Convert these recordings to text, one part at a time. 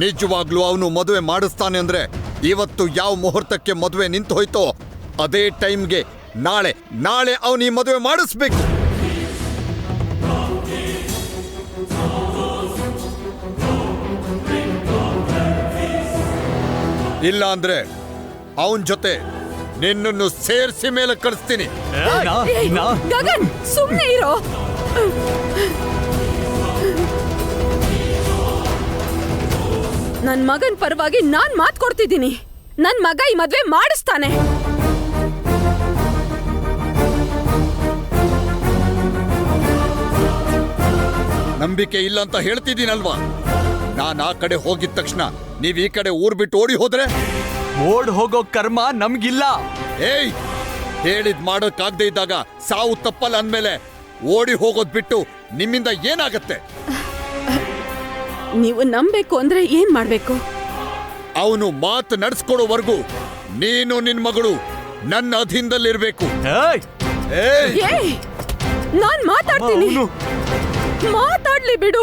ನಿಜವಾಗ್ಲೂ ಅವನು ಮದುವೆ ಮಾಡಿಸ್ತಾನೆ ಅಂದ್ರೆ ಇವತ್ತು ಯಾವ ಮುಹೂರ್ತಕ್ಕೆ ಮದುವೆ ನಿಂತು ಹೋಯ್ತೋ ಅದೇ ಟೈಮ್ಗೆ ನಾಳೆ ಅವನು ಈ ಮದುವೆ ಮಾಡಿಸ್ಬೇಕು. ಇಲ್ಲ ಅಂದ್ರೆ ಅವನ್ ಜೊತೆ ನಿನ್ನನ್ನು ಸೇರಿಸಿ ಮೇಲೆ ಕಳಿಸ್ತೀನಿ. ಗಗನ್ ಸುಮ್ಮನೆ ಇರೋ. ನನ್ ಮಗನ್ ಪರವಾಗಿ ನಾನ್ ಮಾತ್ ಕೊಡ್ತಿದ್ದೀನಿ. ನನ್ ಮಗ ಈ ಮದ್ವೆ ಮಾಡಿಸ್ತಾನೆ. ನಂಬಿಕೆ ಇಲ್ಲ ಅಂತ ಹೇಳ್ತಿದ್ದೀನಲ್ವಾ? ನಾನ್ ಆ ಕಡೆ ಹೋಗಿದ ತಕ್ಷಣ ನೀವ್ ಈ ಕಡೆ ಊರ್ ಬಿಟ್ಟು ಓಡಿ ಹೋದ್ರೆ ಓಡ್ ಹೋಗೋ ಕರ್ಮ ನಮ್ಗಿಲ್ಲ. ಏಯ್, ಹೇಳಿದ್ ಮಾಡೋಕ್ಕಾಗದೆ ಇದ್ದಾಗ ಸಾವು ತಪ್ಪಲ್ಲ ಅಂದ್ಮೇಲೆ ಓಡಿ ಹೋಗೋದ್ ಬಿಟ್ಟು ನಿಮ್ಮಿಂದ ಏನಾಗತ್ತೆ? ನೀವು ನಂಬೇಕು ಅಂದ್ರೆ ಏನ್ ಮಾಡ್ಬೇಕು? ಅವನು ಮಾತು ನಡೆಸ್ಕೊಡೋವರೆಗೂ ನೀನು ನಿನ್ ಮಗಳು ನನ್ನ ಅಧೀನದಲ್ಲಿರ್ಬೇಕು. ನಾನ್ ಮಾತಾಡ್ತೀನಿ. ಮಾತಾಡ್ಲಿ ಬಿಡು.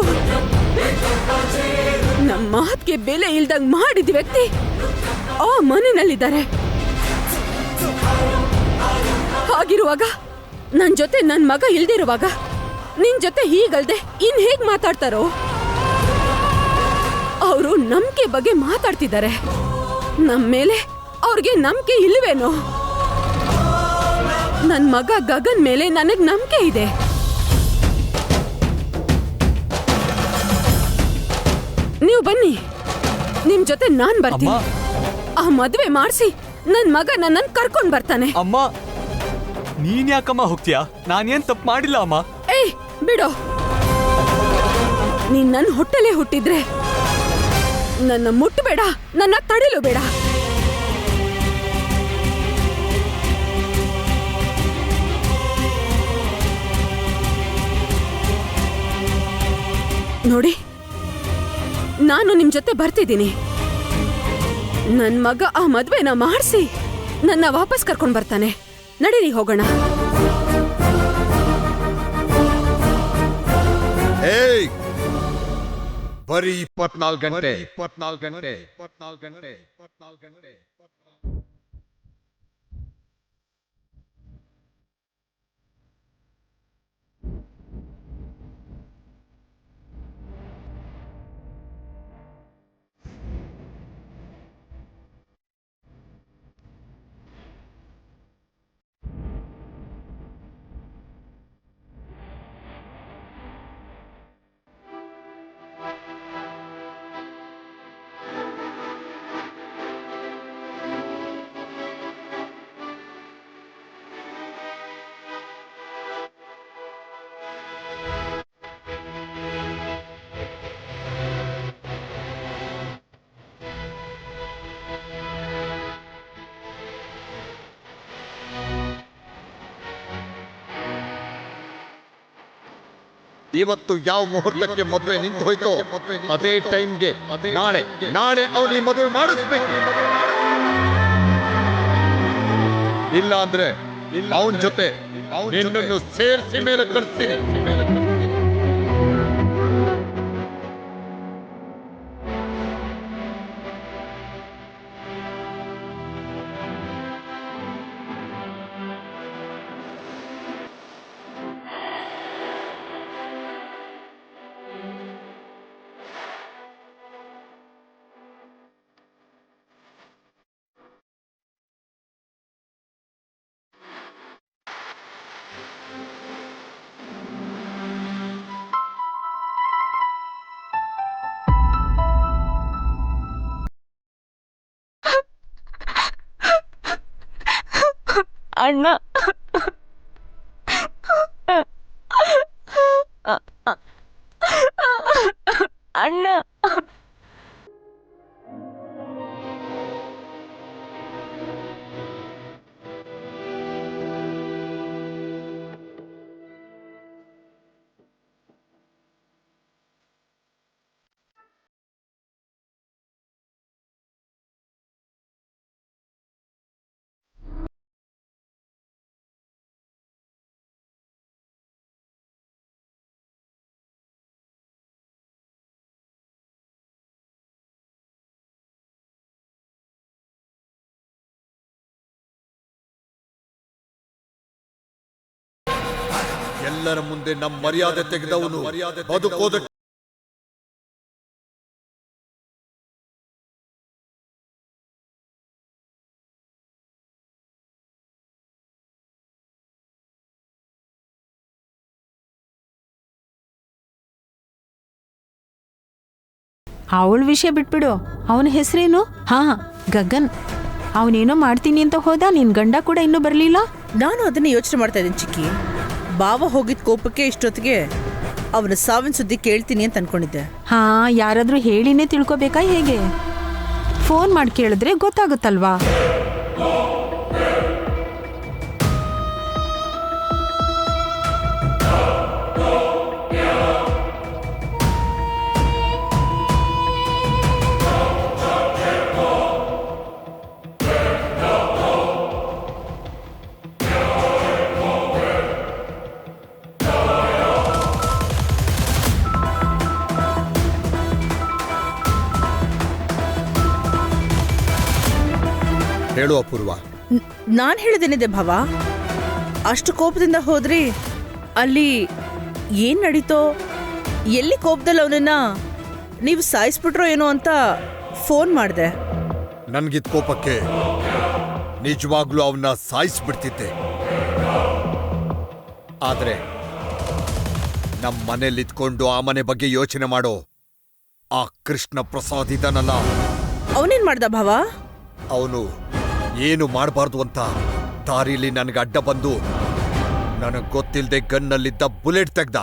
ನಮ್ಮ ಮಾತ್ಗೆ ಬೆಲೆ ಇಲ್ದಂಗ್ ಮಾಡಿದ ವ್ಯಕ್ತಿ ಆ ಮನೆಯಲ್ಲಿದ್ದಾರೆ. ಹಾಗಿರುವಾಗ ನನ್ ಜೊತೆ ನನ್ ಮಗ ಇಲ್ದಿರುವಾಗ ನಿನ್ ಜೊತೆ ಹೀಗಲ್ದೆ ಇನ್ ಹೇಗ್ ಮಾತಾಡ್ತಾರೋ? ಅವರು ನಂಬಿಕೆ ಬಗ್ಗೆ ಮಾತಾಡ್ತಿದ್ದಾರೆ. ನಮ್ ಮೇಲೆ ಅವ್ರಿಗೆ ನಂಬಿಕೆ ಇಲ್ವೇನೋ? ನನ್ ಮಗ ಗಗನ್ ಮೇಲೆ ನನಗ್ ನಂಬಿಕೆ ಇದೆ. ನೀವು ಬನ್ನಿ, ನಿಮ್ ಜೊತೆ ನಾನ್ ಬರ್ತೀನಿ. ಆ ಮದ್ವೆ ಮಾಡಿಸಿ ನನ್ ಮಗ ನನ್ನನ್ ಕರ್ಕೊಂಡ್ ಬರ್ತಾನೆ. ಅಮ್ಮ, ನೀನ್ ಯಾಕಮ್ಮ ಹೋಗ್ತೀಯಾ? ನಾನೇನ್ ತಪ್ಪು ಮಾಡಿಲ್ಲ ಅಮ್ಮ. ಏಯ್ ಬಿಡೋ. ನೀನ್ ನನ್ ಹೊಟ್ಟೆಲೆ ಹುಟ್ಟಿದ್ರೆ ನನ್ನ ಮುಟ್ಟಬೇಡ, ನನ್ನ ತಡೆಲು ಬೇಡ. ನೋಡಿ, ನಾನು ನಿಮ್ ಜೊತೆ ಬರ್ತಿದ್ದೀನಿ. ನನ್ ಮಗ ಆ ಮದ್ವೆನ ಮಾಡಿಸಿ ನನ್ನ ವಾಪಸ್ ಕರ್ಕೊಂಡ್ ಬರ್ತಾನೆ. ನಡೀರಿ ಹೋಗೋಣ. ಏಯ್, ಬರೀ 24 ಗಂಟೆ. ಇವತ್ತು ಯಾವ ಮುಹೂರ್ತಕ್ಕೆ ಮದುವೆ ನಿಂತು ಹೋಯ್ತೋ ಅದೇ ಟೈಮ್ಗೆ ನಾಳೆ ಅವನು ಈ ಮದುವೆ ಮಾಡಿಸ್ಬೇಕು. ಇಲ್ಲ ಅಂದ್ರೆ ಅವನ ಜೊತೆ ನಿನ್ನನ್ನು ಸೇರಿಸಿ ಮೇಲೆ ಕಳಿಸ್ತೀನಿ. ಅಣ್ಣ ಅಣ್ಣ ಎಲ್ಲರ ಮುಂದೆ ನಮ್ಮ ಮರ್ಯಾದೆ ತೆಗೆದವನು ಬದುಕೋದಕ್ಕೆ ಅವಳ ವಿಷಯ ಬಿಟ್ಬಿಡು. ಅವನ ಹೆಸರೇನು? ಹಾ, ಗಗನ್. ಅವನೇನೋ ಮಾಡ್ತೀನಿ ಅಂತ ಹೋದ, ನಿನ್ ಗಂಡ ಕೂಡ ಇನ್ನೂ ಬರಲಿಲ್ಲ. ನಾನು ಅದನ್ನೇ ಯೋಚನೆ ಮಾಡ್ತಾ ಇದ್ದೀನಿ ಚಿಕ್ಕಿ. ಬಾವ ಹೋಗಿದ್ ಕೋಪಕ್ಕೆ ಇಷ್ಟೊತ್ತಿಗೆ ಅವನ ಸಾವಿನ ಸುದ್ದಿ ಕೇಳ್ತೀನಿ ಅಂತ ಅನ್ಕೊಂಡಿದ್ದೆ. ಹಾ, ಯಾರಾದ್ರೂ ಹೇಳಿನೇ ತಿಳ್ಕೊಬೇಕಾ ಹೇಗೆ? ಫೋನ್ ಮಾಡಿ ಕೇಳಿದ್ರೆ ಗೊತ್ತಾಗುತ್ತಲ್ವಾ? ಹೇಳು ಅಪೂರ್ವ. ನಾನು ಹೇಳಿದೇನಿದೆ ಭಾವ, ಅಷ್ಟು ಕೋಪದಿಂದ ಹೋದ್ರಿ ಅಲ್ಲಿ ಏನ್ ನಡೀತೋ, ಎಲ್ಲಿ ಕೋಪದಲ್ಲಿ ಅವನನ್ನ ನೀವು ಸಾಯಿಸ್ಬಿಟ್ರೋ ಏನೋ ಅಂತ ಫೋನ್ ಮಾಡಿದೆ. ನನ್ಗಿದ್ ಕೋಪಕ್ಕೆ ನಿಜವಾಗ್ಲೂ ಅವನ್ನ ಸಾಯಿಸ್ಬಿಡ್ತಿದ್ದೆ. ಆದ್ರೆ ನಮ್ಮ ಮನೇಲಿದ್ಕೊಂಡು ಆ ಮನೆ ಬಗ್ಗೆ ಯೋಚನೆ ಮಾಡೋ ಆ ಕೃಷ್ಣ ಪ್ರಸಾದ್ ಇದನ್ನಲ್ಲ, ಅವನೇನ್ ಮಾಡ್ದ ಭಾವ? ಅವನು ಏನು ಮಾಡಬಾರ್ದು ಅಂತ ದಾರಿಲಿ ನನಗೆ ಅಡ್ಡ ಬಂದು ನನಗ್ ಗೊತ್ತಿಲ್ಲದೆ ಗನ್ನಲ್ಲಿದ್ದ ಬುಲೆಟ್ ತೆಗ್ದ.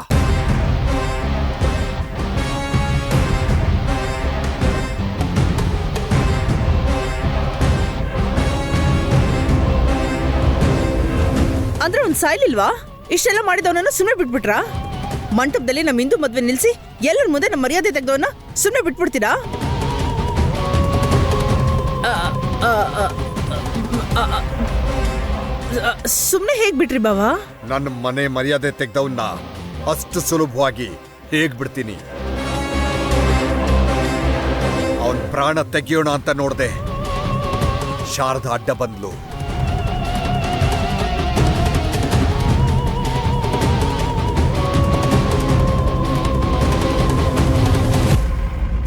ಅಂದ್ರೆ ಅವ್ನು ಸಾಯ್ಲಿಲ್ವಾ? ಇಷ್ಟೆಲ್ಲ ಮಾಡಿದವನನ್ನ ಸುಮ್ಮನೆ ಬಿಟ್ಬಿಟ್ರಾ? ಮಂಟಪದಲ್ಲಿ ನಮ್ಮ ಹಿಂದೂ ಮದ್ವೆ ನಿಲ್ಸಿ ಎಲ್ಲರ ಮುಂದೆ ನಮ್ಮ ಮರ್ಯಾದೆ ತೆಗೆದವನ್ನ ಸುಮ್ಮನೆ ಬಿಟ್ಬಿಡ್ತೀರಾ? ಸುಮ್ಮನೆ ಹೇಗ್ ಬಿಟ್ರಿ ಬಾವಾ? ನನ್ನ ಮನೆ ಮರ್ಯಾದೆ ತೆಗ್ದವನ್ನ ಅಷ್ಟು ಸುಲಭವಾಗಿ ಹೇಗ್ ಬಿಡ್ತೀನಿ? ಅವನ್ ಪ್ರಾಣ ತೆಗಿಯೋಣ ಅಂತ ನೋಡ್ದೆ, ಶಾರದಾ ಅಡ್ಡ ಬಂದ್ಲು.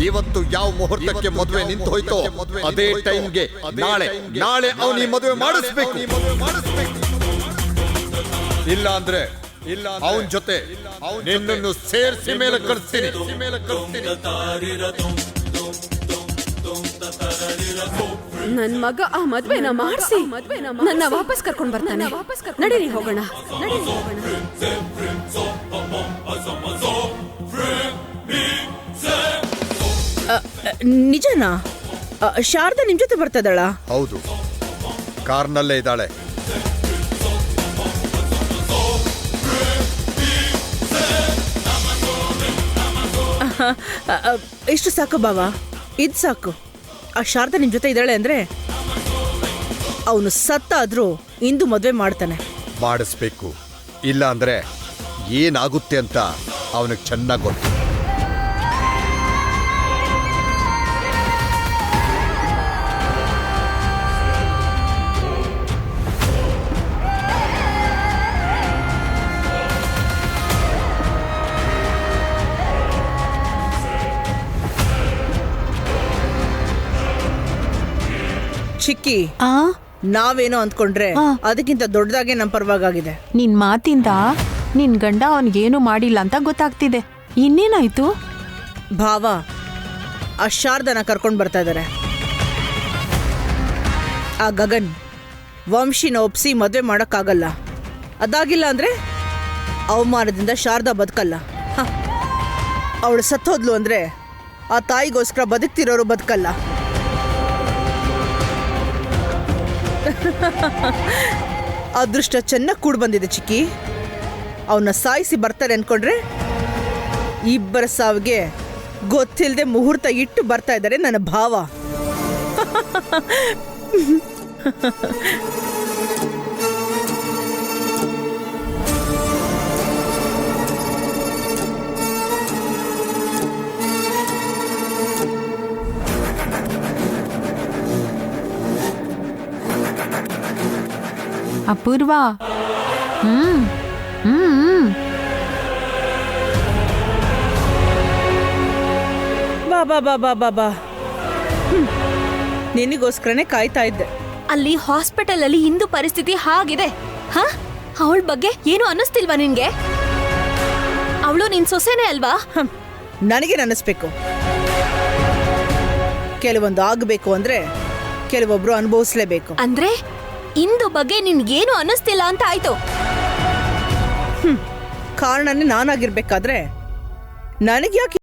ಇವತ್ತು ಯಾವ ಮುಹೂರ್ತಕ್ಕೆ ಮದುವೆ ನಿಂತು ಹೋಯ್ತೋ ಅದೇ ಟೈಮ್ಗೆ ನಾಳೆ ಅವನು ಈ ಮದುವೆ ಮಾಡಿಸ್ಬೇಕು. ಇಲ್ಲ ಅಂದ್ರೆ ಅವನ ಜೊತೆ ನಿನ್ನನ್ನು ಸೇರಿಸಿ ಮೇಲೆ ಕಳಿಸ್ತೀನಿ. ನನ್ ಮಗ ಆ ಮದ್ವೆನ ಮಾಡಿಸಿ ನನ್ನ ವಾಪಸ್ ಕರ್ಕೊಂಡ್ ಬರ್ತಾನೆ. ನಡೀರಿ ಹೋಗೋಣ. ನಿಜನಾ? ಶಾರದಾ ನಿಮ್ ಜೊತೆ ಬರ್ತಾ ಇದ್ದಾಳ? ಹೌದು, ಕಾರ್ನಲ್ಲೇ ಇದ್ದಾಳೆ. ಇಷ್ಟು ಸಾಕು ಬಾವಾ, ಇದ್ ಸಾಕು. ಆ ಶಾರದಾ ನಿಮ್ ಜೊತೆ ಇದ್ದಾಳೆ ಅಂದ್ರೆ ಅವನು ಸತ್ತಾದ್ರೂ ಇಂದು ಮದ್ವೆ ಮಾಡ್ತಾನೆ. ಮಾಡಿಸ್ಬೇಕು, ಇಲ್ಲ ಅಂದ್ರೆ ಏನಾಗುತ್ತೆ ಅಂತ ಅವನಿಗೆ ಚೆನ್ನಾಗಿ ಗೊತ್ತು. ಚಿಕ್ಕಿ, ನಾವೇನೋ ಅಂದ್ಕೊಂಡ್ರೆ ಅದಕ್ಕಿಂತ ದೊಡ್ಡದಾಗೆ ನಮ್ಮ ಪರವಾಗಿದೆ. ನಿನ್ ಮಾತಿಂದ ನಿನ್ ಗಂಡ ಅವನಿಗೇನು ಮಾಡಿಲ್ಲ ಅಂತ ಗೊತ್ತಾಗ್ತಿದೆ. ಇನ್ನೇನಾಯ್ತು? ಭಾವ ಆ ಶಾರದನ ಕರ್ಕೊಂಡು ಬರ್ತಾ ಇದ್ದಾರೆ. ಆ ಗಗನ್ ವಂಶಿನ ಒಪ್ಸಿ ಮದುವೆ ಮಾಡೋಕ್ಕಾಗಲ್ಲ. ಅದಾಗಿಲ್ಲ ಅಂದ್ರೆ ಅವಮಾನದಿಂದ ಶಾರದಾ ಬದುಕಲ್ಲ. ಅವಳು ಸತ್ತೋದ್ಲು ಅಂದ್ರೆ ಆ ತಾಯಿಗೋಸ್ಕರ ಬದುಕ್ತಿರೋರು ಬದುಕಲ್ಲ. ಅದೃಷ್ಟ ಚೆನ್ನಾಗಿ ಕೂಡ್ ಬಂದಿದೆ ಚಿಕ್ಕಿ. ಅವನ್ನ ಸಾಯಿಸಿ ಬರ್ತಾರೆ ಅನ್ಕೊಂಡ್ರೆ ಇಬ್ಬರ ಸಾವಿಗೆ ಗೊತ್ತಿಲ್ಲದೆ ಮುಹೂರ್ತ ಇಟ್ಟು ಬರ್ತಾ ಇದ್ದಾರೆ ನನ್ನ ಭಾವ. ಅಪೂರ್ವ. ಬಾ ಬಾ ಬಾ ಬಾ ಬಾ ನಿನಗೋಸ್ಕರನೇ ಕಾಯ್ತಾ ಇದ್ದೆ. ಅಲ್ಲಿ ಹಾಸ್ಪಿಟಲ್ ಅಲ್ಲಿ ಇಂದು ಪರಿಸ್ಥಿತಿ ಹಾಗಿದೆ. ಹ ಅವಳ ಬಗ್ಗೆ ಏನು ಅನ್ನಿಸ್ತಿಲ್ವಾ ನಿನ್ಗೆ? ಅವಳು ನಿನ್ ಸೊಸೆನೇ ಅಲ್ವಾ? ನನಗೆ ಅನ್ನಿಸ್ಬೇಕು. ಕೆಲವೊಂದು ಆಗಬೇಕು ಅಂದ್ರೆ ಕೆಲವೊಬ್ರು ಅನುಭವಿಸ್ಲೇಬೇಕು. ಅಂದ್ರೆ ಇಂದು ಬಗ್ಗೆ ನಿನ್ಗೇನು ಅನ್ನಿಸ್ತಿಲ್ಲ ಅಂತ ಆಯ್ತು. ಕಾರಣನೇ ನಾನಾಗಿರ್ಬೇಕಾದ್ರೆ ನನಗ್ಯಾಕೆ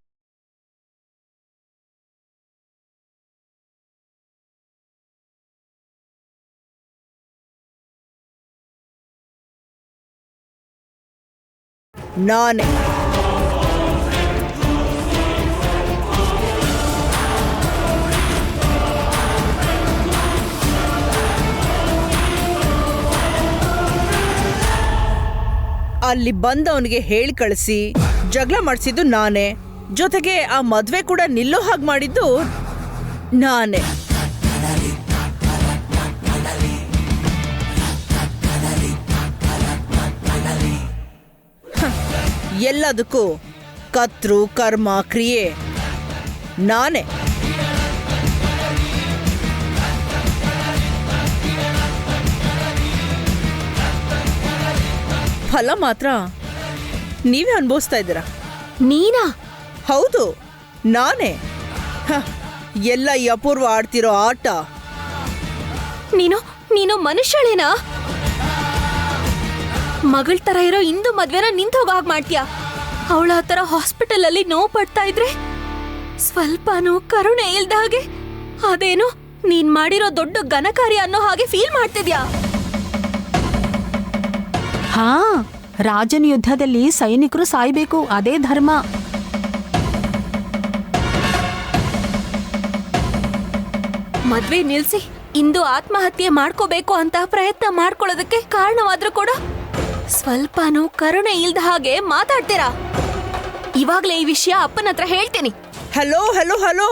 ನಾನೇ ಅಲ್ಲಿ ಬಂದವನಿಗೆ ಹೇಳಿ ಕಳಿಸಿ ಜಗಳ ಮಾಡಿಸಿದ್ದು ನಾನೇ, ಜೊತೆಗೆ ಆ ಮದ್ವೆ ಕೂಡ ನಿಲ್ಲೋ ಹಾಗೆ ಮಾಡಿದ್ದು ನಾನೇ. ಎಲ್ಲದಕ್ಕೂ ಕರ್ತೃ ಕರ್ಮ ಕ್ರಿಯೆ ನಾನೇ. ಫಲ ಮಾತ್ರ ನೀವೇ ಅನುಭವಿಸ್ತಾ ಇದ್ದೀರಾ. ನೀನಾ? ಹೌದು, ನಾನೇ. ಎಲ್ಲ ಈ ಅಪೂರ್ವ ಆಡ್ತಿರೋ ಆಟ. ನೀನು ಮನುಷ್ಯಳೇನಾ? ಮಗಳ ತರ ಇರೋ ಇಂದು ಮದ್ವೆನ ನಿಂತು ಹೋಗಾಗ್ ಮಾಡ್ತೀಯಾ? ಅವಳ ಹತ್ರ ಹಾಸ್ಪಿಟಲ್ ಅಲ್ಲಿ ನೋವು ಪಡ್ತಾ ಇದ್ರೆ ಸ್ವಲ್ಪನೂ ಕರುಣೆ ಇಲ್ದ ಹಾಗೆ ಅದೇನು ನೀನ್ ಮಾಡಿರೋ ದೊಡ್ಡ ಘನಕಾರ್ಯ ಅನ್ನೋ ಹಾಗೆ ಫೀಲ್ ಮಾಡ್ತಿದ್ಯಾ? ಹಾ, ರಾಜನ ಯುದ್ಧದಲ್ಲಿ ಸೈನಿಕರು ಸಾಯ್ಬೇಕು, ಅದೇ ಧರ್ಮ. ಮದ್ವೆ ನಿಲ್ಸಿ ಇಂದು ಆತ್ಮಹತ್ಯೆ ಮಾಡ್ಕೋಬೇಕು ಅಂತ ಪ್ರಯತ್ನ ಮಾಡ್ಕೊಳ್ಳೋದಕ್ಕೆ ಕಾರಣವಾದ್ರೂ ಕೂಡ ಸ್ವಲ್ಪನೂ ಕರುಣೆ ಇಲ್ದ ಹಾಗೆ ಮಾತಾಡ್ತೀರಾ? ಇವಾಗ್ಲೇ ಈ ವಿಷಯ ಅಪ್ಪನ ಹತ್ರ ಹೇಳ್ತೀನಿ. ಹಲೋ ಹಲೋ ಹಲೋ,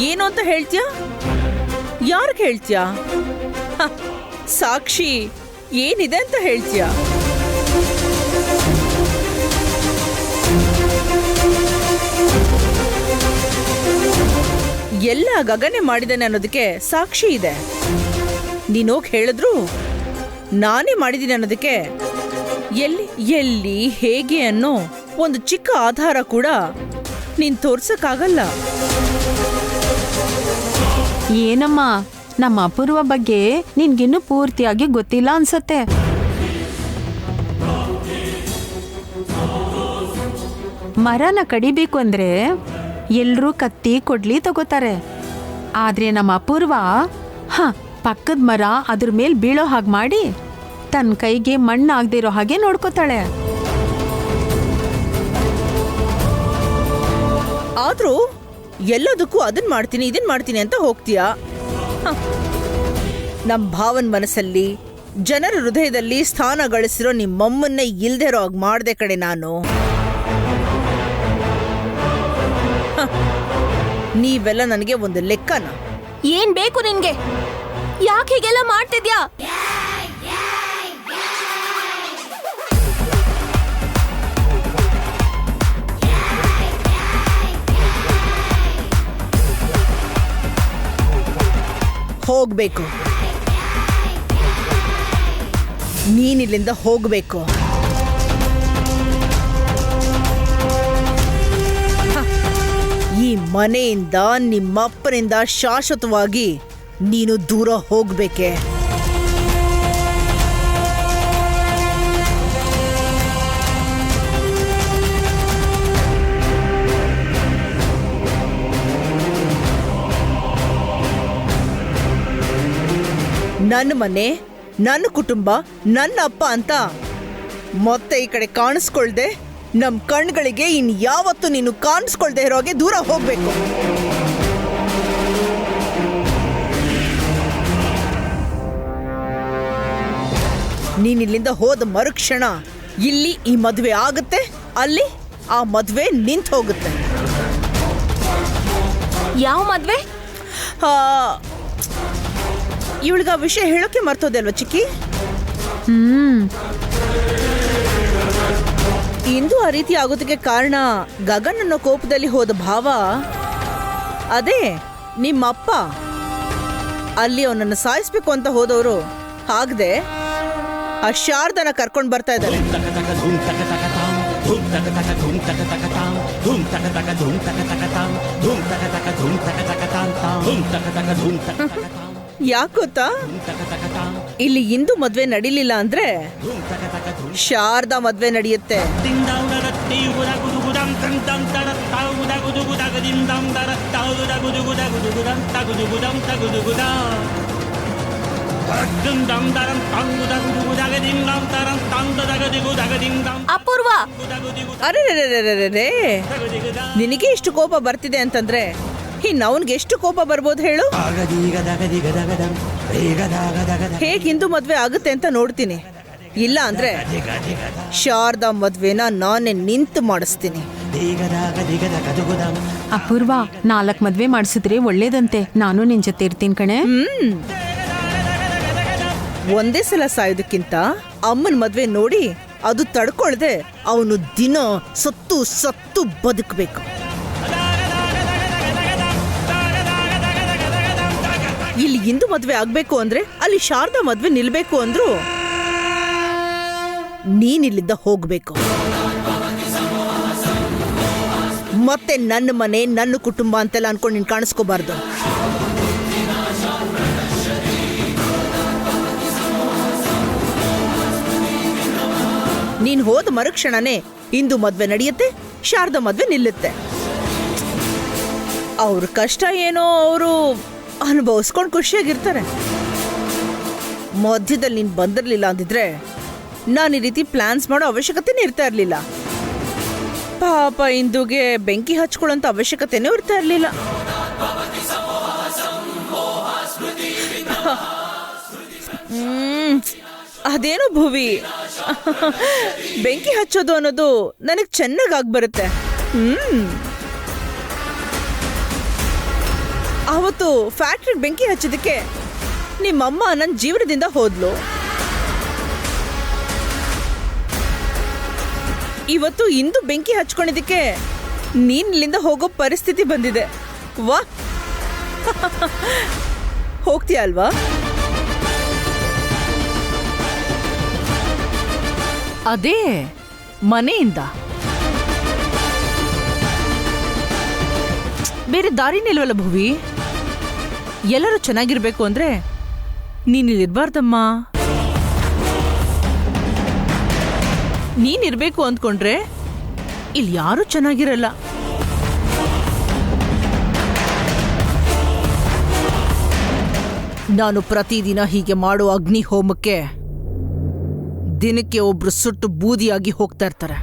ಏನು ಅಂತ ಹೇಳ್ತೀಯ? ಯಾರಿಗೆ ಹೇಳ್ತೀಯ? ಸಾಕ್ಷಿ ಏನಿದೆ ಅಂತ ಹೇಳ್ತೀಯ? ಎಲ್ಲ ಗಗನೆ ಮಾಡಿದ್ದೇನೆ ಅನ್ನೋದಕ್ಕೆ ಸಾಕ್ಷಿ ಇದೆ. ನೀನೋಗಿ ಹೇಳಿದ್ರು ನಾನೇ ಮಾಡಿದ್ದೀನಿ ಅನ್ನೋದಕ್ಕೆ ಎಲ್ಲಿ ಎಲ್ಲಿ ಹೇಗೆ ಅನ್ನೋ ಒಂದು ಚಿಕ್ಕ ಆಧಾರ ಕೂಡ ನೀನ್ ತೋರ್ಸಕ್ಕಾಗಲ್ಲ. ಏನಮ್ಮ, ನಮ್ಮ ಅಪೂರ್ವ ಬಗ್ಗೆ ನಿನ್ಗಿನ್ನೂ ಪೂರ್ತಿಯಾಗಿ ಗೊತ್ತಿಲ್ಲ ಅನ್ಸತ್ತೆ. ಮರನ ಕಡಿಬೇಕು ಅಂದ್ರೆ ಎಲ್ರೂ ಕತ್ತಿ ಕೊಡ್ಲಿ ತಗೋತಾರೆ. ಆದ್ರೆ ನಮ್ಮ ಅಪೂರ್ವ ಪಕ್ಕದ ಮರ ಅದ್ರ ಮೇಲ್ ಬೀಳೋ ಹಾಗೆ ಮಾಡಿ ತನ್ನ ಕೈಗೆ ಮಣ್ಣಾಗ್ದಿರೋ ಹಾಗೆ ನೋಡ್ಕೋತಾಳೆ. ಆದ್ರೂ ಎಲ್ಲದಕ್ಕೂ ಅದನ್ ಮಾಡ್ತೀನಿ ಇದನ್ ಮಾಡ್ತೀನಿ ಅಂತ ಹೋಗ್ತೀಯಾ? ನಮ್ ಭಾವನ್ ಮನಸ್ಸಲ್ಲಿ ಜನರ ಹೃದಯದಲ್ಲಿ ಸ್ಥಾನ ಗಳಿಸಿರೋ ನಿಮ್ಮಮ್ಮನ್ನೇ ಇಲ್ದಿರೋ ಹಾಗೆ ಮಾಡ್ದೆ ಕಡೆ ನಾನು. ನೀವೆಲ್ಲ ನನಗೆ ಒಂದು ಲೆಕ್ಕನ? ಏನ್ ಬೇಕು ನಿನ್ಗೆ? ಯಾಕೆ ಹೀಗೆಲ್ಲ ಮಾಡ್ತಿದ್ಯಾ? ಹೋಗ್ಬೇಕು, ನೀನಿಲ್ಲಿಂದ ಹೋಗ್ಬೇಕು. ಈ ಮನೆಯಿಂದ ನಿಮ್ಮಪ್ಪನಿಂದ ಶಾಶ್ವತವಾಗಿ ನೀನು ದೂರ ಹೋಗ್ಬೇಕೆ. ನನ್ನ ಮನೆ, ನನ್ನ ಕುಟುಂಬ, ನನ್ನ ಅಪ್ಪ ಅಂತ ಮತ್ತೆ ಈ ಕಡೆ ಕಾಣಿಸ್ಕೊಳ್ದೆ ನಮ್ ಕಣ್ಗಳಿಗೆ ಇನ್ ಯಾವತ್ತು ನೀನು ಕಾಣಿಸ್ಕೊಳ್ದೆ ಇರೋಗೆ ದೂರ ಹೋಗ್ಬೇಕು. ನೀನಿಲ್ಲಿಂದ ಹೋದ ಮರುಕ್ಷಣ ಇಲ್ಲಿ ಈ ಮದುವೆ ಆಗುತ್ತೆ, ಅಲ್ಲಿ ಆ ಮದುವೆ ನಿಂತು ಹೋಗುತ್ತೆ. ಯಾವ ಮದ್ವೆ? ಇವಳಿಗೆ ಆ ವಿಷಯ ಹೇಳೋಕೆ ಮರ್ತೋದೆ ಅಲ್ವಾ ಚಿಕ್ಕಿ? ಹ್ಮ್ ಇಂದು ಆ ರೀತಿ ಆಗೋದಕ್ಕೆ ಕಾರಣ ಗಗನ್ ಅನ್ನೋ ಕೋಪದಲ್ಲಿ ಹೋದ ಭಾವ ಅದೇ ನಿಮ್ಮಪ್ಪ. ಅಲ್ಲಿ ಅವನನ್ನು ಸಾಯಿಸ್ಬೇಕು ಅಂತ ಹೋದವರು ಆಗದೆ ಆ ಶಾರದನ ಕರ್ಕೊಂಡು ಬರ್ತಾ ಇದ್ದಾರೆ. ಯಾಕೆ ಗೊತ್ತಾ? ಇಲ್ಲಿ ಇಂದು ಮದ್ವೆ ನಡೀಲಿಲ್ಲ ಅಂದ್ರೆ ಶಾರದಾ ಮದ್ವೆ ನಡೆಯುತ್ತೆ. ಅಪೂರ್ವ, ಅರೆ ನಿನಗೆ ಇಷ್ಟು ಕೋಪ ಬರ್ತಿದೆ ಅಂತಂದ್ರೆ ಇನ್ನು ಅವನ್ಗೆ ಎಷ್ಟು ಕೋಪ ಬರ್ಬೋದು ಹೇಳು? ಹೇಗೆ ಹಿಂದೂ ಮದ್ವೆ ಆಗುತ್ತೆ ಅಂತ ನೋಡ್ತೀನಿ. ಇಲ್ಲ ಅಂದ್ರೆ ಶಾರದಾ ಮದ್ವೆನ ನಾನೇ ನಿಂತು ಮಾಡಿಸ್ತೀನಿ. ಅಪೂರ್ವ, 4 ಮದ್ವೆ ಮಾಡಿಸಿದ್ರೆ ಒಳ್ಳೇದಂತೆ. ನಾನು ನಿನ್ ಜೊತೆ ಇರ್ತೀನಿ ಕಣೆ. ಒಂದೇ ಸಲ ಸಾಯೋದಕ್ಕಿಂತ ಅಮ್ಮನ ಮದ್ವೆ ನೋಡಿ ಅದು ತಡ್ಕೊಳ್ದೆ ಅವನು ದಿನ ಸತ್ತು ಸತ್ತು ಬದುಕಬೇಕು. ಇಲ್ಲಿ ಇಂದು ಮದ್ವೆ ಆಗ್ಬೇಕು ಅಂದ್ರೆ ಅಲ್ಲಿ ಶಾರದಾ ಮದ್ವೆ ನಿಲ್ಬೇಕು ಅಂದ್ರು ನೀನಿಲ್ಲಿದ್ದ ಹೋಗ್ಬೇಕು. ಮತ್ತೆ ನನ್ನ ಮನೆ ನನ್ನ ಕುಟುಂಬ ಅಂತೆಲ್ಲ ಅನ್ಕೊಂಡು ನೀನ್ ಕಾಣಿಸ್ಕೋಬಾರ್ದು. ನೀನ್ ಹೋದ ಮರುಕ್ಷಣನೇ ಇಂದು ಮದ್ವೆ ನಡೆಯುತ್ತೆ, ಶಾರದಾ ಮದ್ವೆ ನಿಲ್ಲುತ್ತೆ. ಅವ್ರ ಕಷ್ಟ ಏನೋ ಅವರು ಅನುಭವಿಸ್ಕೊಂಡು ಖುಷಿಯಾಗಿರ್ತಾರೆ. ಮಧ್ಯದಲ್ಲಿ ನೀನ್ ಬಂದಿರ್ಲಿಲ್ಲ ಅಂದಿದ್ರೆ ನಾನು ಈ ರೀತಿ ಪ್ಲಾನ್ಸ್ ಮಾಡೋ ಅವಶ್ಯಕತೆನೇ ಇರ್ತಾ ಇರ್ಲಿಲ್ಲ. ಪಾಪ ಇಂದುಗೆ ಬೆಂಕಿ ಹಚ್ಕೊಳ್ಳೋಂಥ ಅವಶ್ಯಕತೆನೂ ಇರ್ತಾ ಇರ್ಲಿಲ್ಲ. ಅದೇನೋ ಭುವಿ, ಬೆಂಕಿ ಹಚ್ಚೋದು ಅನ್ನೋದು ನನಗೆ ಚೆನ್ನಾಗಿ ಬರುತ್ತೆ. ಅವತ್ತು ಫ್ಯಾಕ್ಟ್ರಿ ಬೆಂಕಿ ಹಚ್ಚೋದಕ್ಕೆ ನಿಮ್ಮಮ್ಮ ನನ್ನ ಜೀವನದಿಂದ ಹೋದ್ಲು. ಇವತ್ತು ಇಂದು ಬೆಂಕಿ ಹಚ್ಕೊಂಡಿದ್ದಕ್ಕೆ ನೀನ್ ಇಲ್ಲಿಂದ ಹೋಗೋ ಪರಿಸ್ಥಿತಿ ಬಂದಿದೆ. ವಾ, ಹೋಗ್ತೀಯ ಅಲ್ವಾ? ಅದೇ ಮನೆಯಿಂದ ಬೇರೆ ದಾರಿನೇ ಇಲ್ವಲ್ಲ ಭುವಿ. ಎಲ್ಲರೂ ಚೆನ್ನಾಗಿರ್ಬೇಕು ಅಂದ್ರೆ ನೀನಿರ್ಬಾರ್ದಮ್ಮ. ನೀನಿರ್ಬೇಕು ಅಂದ್ಕೊಂಡ್ರೆ ಇಲ್ಲಿ ಯಾರೂ ಚೆನ್ನಾಗಿರಲ್ಲ. ನಾನು ಪ್ರತಿದಿನ ಹೀಗೆ ಮಾಡೋ ಅಗ್ನಿ ಹೋಮಕ್ಕೆ ದಿನಕ್ಕೆ ಒಬ್ರು ಸುಟ್ಟು ಬೂದಿಯಾಗಿ ಹೋಗ್ತಾ ಇರ್ತಾರೆ.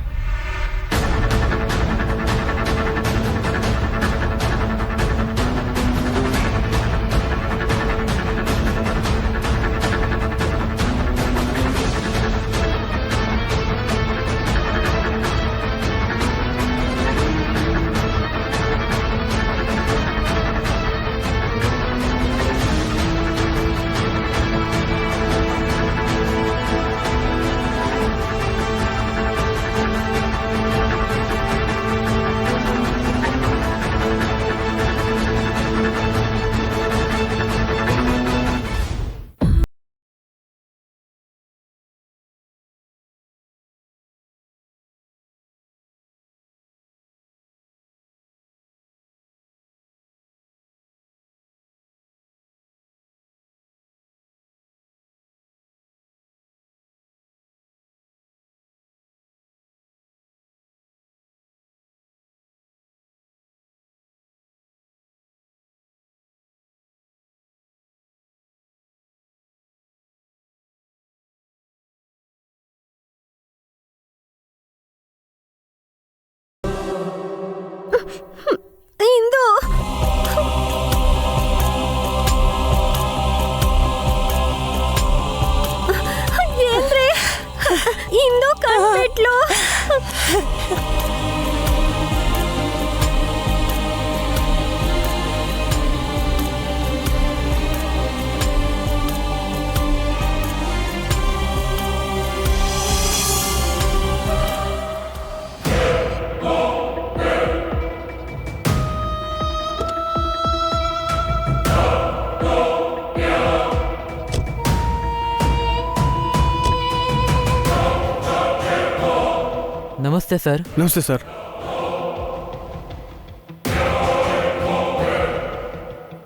ನಮಸ್ತೆ ಸರ್. ನಮಸ್ತೆ ಸರ್.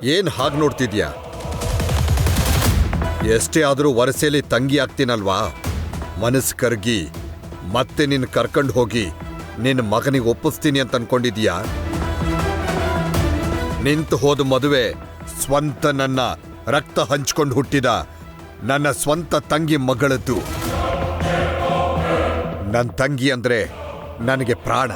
ಏನ್ ಹಾಗೆ ನೋಡ್ತಿದ್ಯಾ? ಎಷ್ಟೇ ಆದರೂ ವರಸೆಯಲ್ಲಿ ತಂಗಿ ಆಗ್ತೀನಲ್ವಾ? ಮನಸ್ಸು ಕರ್ಗಿ ಮತ್ತೆ ನಿನ್ನ ಕರ್ಕೊಂಡು ಹೋಗಿ ನಿನ್ನ ಮಗನಿಗೆ ಒಪ್ಪಿಸ್ತೀನಿ ಅಂತ ಅನ್ಕೊಂಡಿದ್ಯಾ? ನಿಂತು ಹೋದ ಮದುವೆ ಸ್ವಂತ ನನ್ನ ರಕ್ತ ಹಂಚ್ಕೊಂಡು ಹುಟ್ಟಿದ ನನ್ನ ಸ್ವಂತ ತಂಗಿ ಮಗಳದ್ದು. ನನ್ನ ತಂಗಿ ಅಂದ್ರೆ ನನಗೆ ಪ್ರಾಣ.